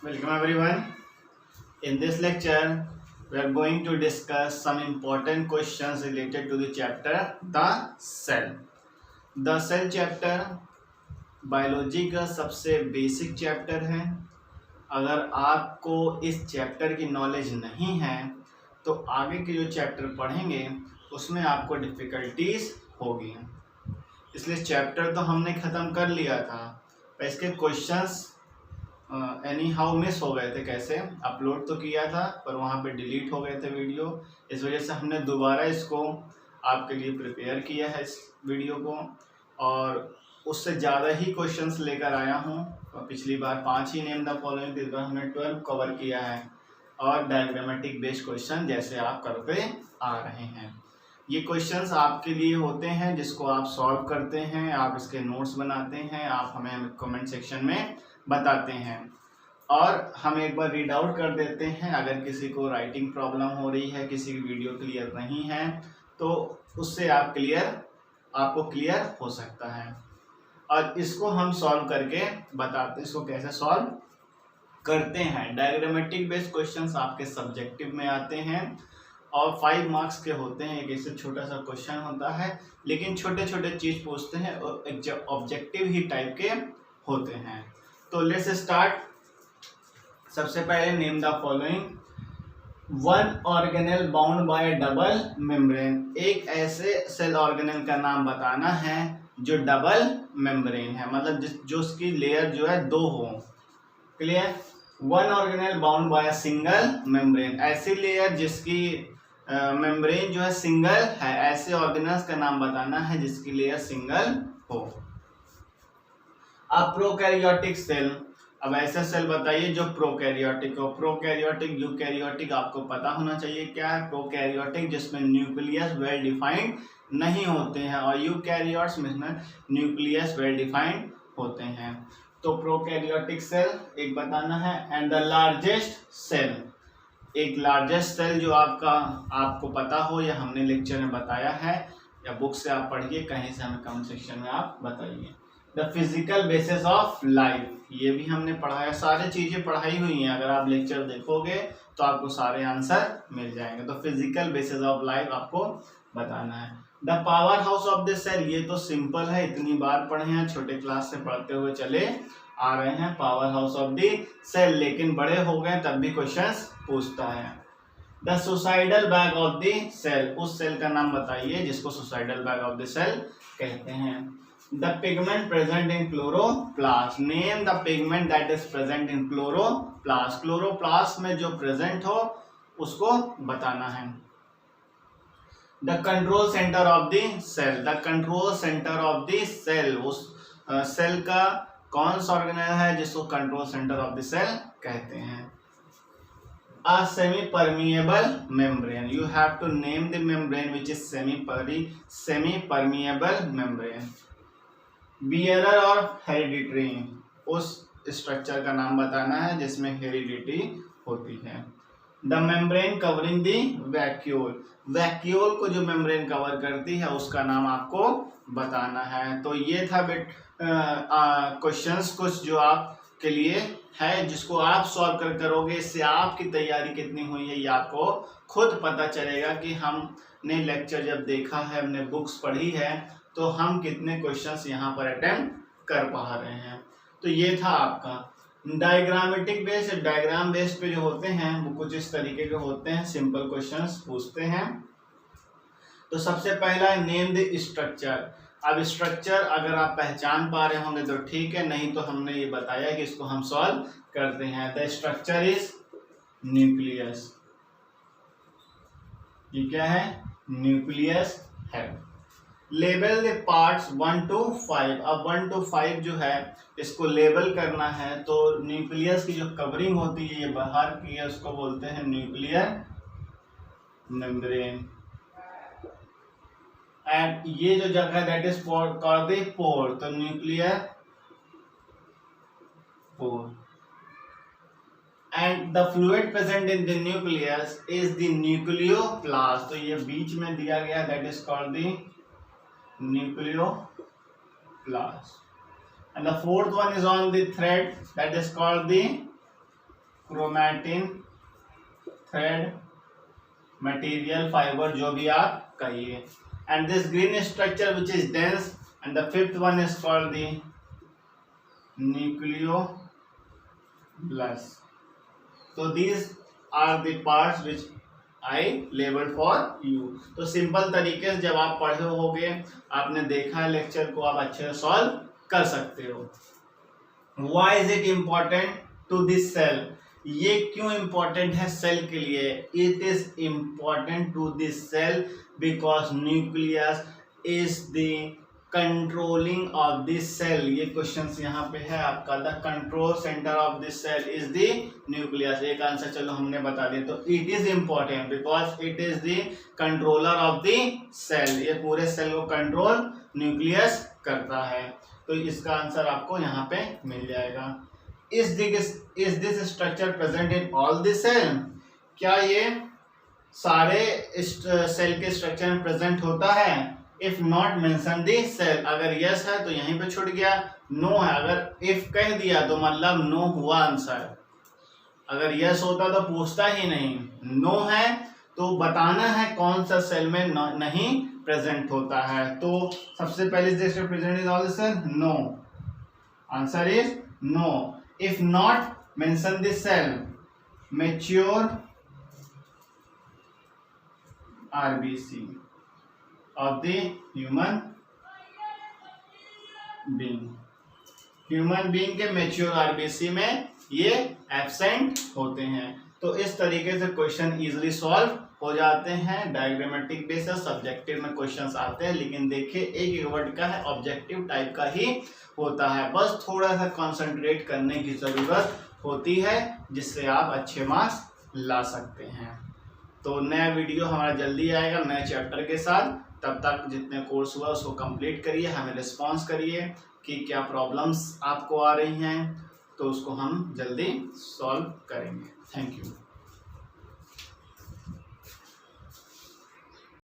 Welcome everyone. In this lecture, we are going to discuss some important questions related to the chapter The Cell. The Cell chapter biology का सबसे basic chapter है। अगर आपको इस chapter की knowledge नहीं है तो आगे के जो चैप्टर पढ़ेंगे उसमें आपको डिफ़िकल्टीज होगी। इसलिए चैप्टर तो हमने ख़त्म कर लिया था पर इसके क्वेश्चंस एनी हाउ मिस हो गए थे। कैसे अपलोड तो किया था पर वहाँ पे डिलीट हो गए थे वीडियो। इस वजह से हमने दोबारा इसको आपके लिए प्रिपेयर किया है इस वीडियो को, और उससे ज़्यादा ही क्वेश्चंस लेकर आया हूँ। पिछली बार 5 ही नेम द फॉलोइंग, इस बार हमने 12 कवर किया है और डायग्रामेटिक बेस्ड क्वेश्चन जैसे आप करते आ रहे हैं। ये क्वेश्चंस आपके लिए होते हैं जिसको आप सॉल्व करते हैं, आप इसके नोट्स बनाते हैं, आप हमें कमेंट सेक्शन में बताते हैं और हम एक बार रीड आउट कर देते हैं। अगर किसी को राइटिंग प्रॉब्लम हो रही है, किसी की वीडियो क्लियर नहीं है तो उससे आपको क्लियर हो सकता है। और इसको हम सॉल्व करके बताते हैं, इसको कैसे सॉल्व करते हैं। डायग्रामेटिक बेस्ड क्वेश्चंस आपके सब्जेक्टिव में आते हैं और 5 मार्क्स के होते हैं। एक ऐसे छोटा सा क्वेश्चन होता है लेकिन छोटे छोटे चीज पूछते हैं और ऑब्जेक्टिव ही टाइप के होते हैं। तो लेट्स स्टार्ट। सबसे पहले name the following. One organelle bound by double membrane. एक ऐसे सेल ऑर्गेनेल का नाम बताना है जो डबल मेम्ब्रेन है, मतलब जो उसकी लेयर जो है 2 हो। Clear. One organelle bound by single membrane. ऐसी लेयर जिसकी मेम्ब्रेन जो है सिंगल है, ऐसे ऑर्गेनल्स का नाम बताना है जिसकी लेयर सिंगल हो। अब प्रोकैरियोटिक सेल। अब ऐसा सेल बताइए जो प्रोकैरियोटिक हो। प्रोकैरियोटिक, यूकैरियोटिक आपको पता होना चाहिए क्या है। प्रोकैरियोटिक जिसमें न्यूक्लियस वेल डिफाइंड नहीं होते हैं और यूकैरियोट्स में न्यूक्लियस वेल डिफाइंड होते हैं। तो प्रोकैरियोटिक सेल एक बताना है। एंड द लार्जेस्ट सेल, एक लार्जेस्ट सेल जो आपको पता हो या हमने लेक्चर में बताया है या बुक से आप पढ़िए, कहीं से हमें कमेंट सेक्शन में आप बताइए। The physical basis of life, ये भी हमने पढ़ाया, सारी चीजें पढ़ाई हुई हैं। अगर आप लेक्चर देखोगे तो आपको सारे आंसर मिल जाएंगे। तो फिजिकल बेसिस ऑफ लाइफ आपको बताना है। The power house of the cell, ये तो सिंपल है, इतनी बार पढ़े हैं, छोटे क्लास से पढ़ते हुए चले आ रहे हैं power house of the cell, लेकिन बड़े हो गए तब भी क्वेश्चंस पूछता है। The suicidal bag of the cell, उस सेल का नाम बताइए जिसको suicidal bag of the cell कहते हैं। The pigment present in chloroplast. Name the pigment that is present in chloroplast. Chloroplast में जो present हो उसको बताना है। The control center of the cell. The control center of the cell. उस cell का कौन सा ऑर्गेनल है जिसको control centre of the cell कहते हैं। A semi-permeable membrane. You have to name the membrane which is semi-permeable membrane. Bearer और hereditary, उस स्ट्रक्चर का नाम बताना है जिसमें हेरिडिटी होती है। The membrane covering the vacuole, vacuole को जो मेम्ब्रेन कवर करती है उसका नाम आपको बताना है। तो ये था क्वेश्चंस कुछ जो आपके लिए है जिसको आप सॉल्व करोगे। इससे आपकी तैयारी कितनी हुई है ये आपको खुद पता चलेगा कि हमने लेक्चर जब देखा है, हमने बुक्स पढ़ी है तो हम कितने क्वेश्चंस यहाँ पर अटेम्प्ट कर पा रहे हैं। तो ये था आपका डायग्रामेटिक बेस्ड। डायग्राम बेस्ड पे जो होते हैं वो कुछ इस तरीके के होते हैं, सिंपल क्वेश्चंस पूछते हैं। तो सबसे पहला है नेम द स्ट्रक्चर। अब स्ट्रक्चर अगर आप पहचान पा रहे होंगे तो ठीक है, नहीं तो हमने ये बताया कि इसको हम सॉल्व करते हैं। The structure is nucleus. ये क्या है? न्यूक्लियस है। Label the parts 1 to 5। अब 1 to 5 जो है इसको लेबल करना है। तो न्यूक्लियस की जो कवरिंग होती है ये बाहर की है, उसको बोलते हैं न्यूक्लियर मेम्ब्रेन। एंड ये जो जगह है that is called the pore. तो nuclear pore. And the fluid present in the nucleus is the nucleoplast. तो ये बीच में दिया गया that is called the nucleoplast, and the fourth one is on the thread that is called the chromatin, thread, material, fibre, जो भी आप कहिए। And this green structure which is dense, and the fifth one is called the nucleoblast. So these are the parts which I labeled for you। तो simple तरीके से जब आप पढ़े होगे, आपने देखा है लेक्चर को, आप अच्छे से सॉल्व कर सकते हो। Why is it important to this cell? ये क्यों इम्पोर्टेंट है सेल के लिए? It is important to this cell because nucleus is the controlling of this cell. ये क्वेश्चन यहाँ पे है आपका, the control centre of this cell is the nucleus. एक आंसर चलो हमने बता दिया। तो it is important because it is the controller of the cell. ये पूरे सेल को कंट्रोल न्यूक्लियस करता है। तो इसका आंसर आपको यहाँ पे मिल जाएगा। Is this structure present in all the cell? क्या ये सारे सेल के स्ट्रक्चर में प्रेजेंट होता है? If not mention the cell, अगर यस है तो यहीं पे छूट गया, नो है। अगर इफ कह दिया तो मतलब नो हुआ आंसर। अगर यस होता तो पूछता ही नहीं, नो है तो बताना है कौन सा सेल में नहीं प्रेजेंट होता है। तो सबसे पहले present in all the cell, no, answer is no. If not mention the cell, mature RBC of the human being। Human being के मैच्योर आरबीसी में ये एब्सेंट होते हैं। तो इस तरीके से क्वेश्चन इजीली सॉल्व हो जाते हैं। डायग्रामेटिक बेसिस सब्जेक्टिव में क्वेश्चंस आते हैं, लेकिन देखिए एक वर्ड का है, ऑब्जेक्टिव टाइप का ही होता है। बस थोड़ा सा कंसंट्रेट करने की जरूरत होती है, जिससे आप अच्छे मार्क्स ला सकते हैं। तो नया वीडियो हमारा जल्दी आएगा नए चैप्टर के साथ। तब तक जितने कोर्स हुआ उसको कंप्लीट करिए, हमें रिस्पॉन्स करिए कि क्या प्रॉब्लम्स आपको आ रही हैं, तो उसको हम जल्दी सॉल्व करेंगे। Thank you.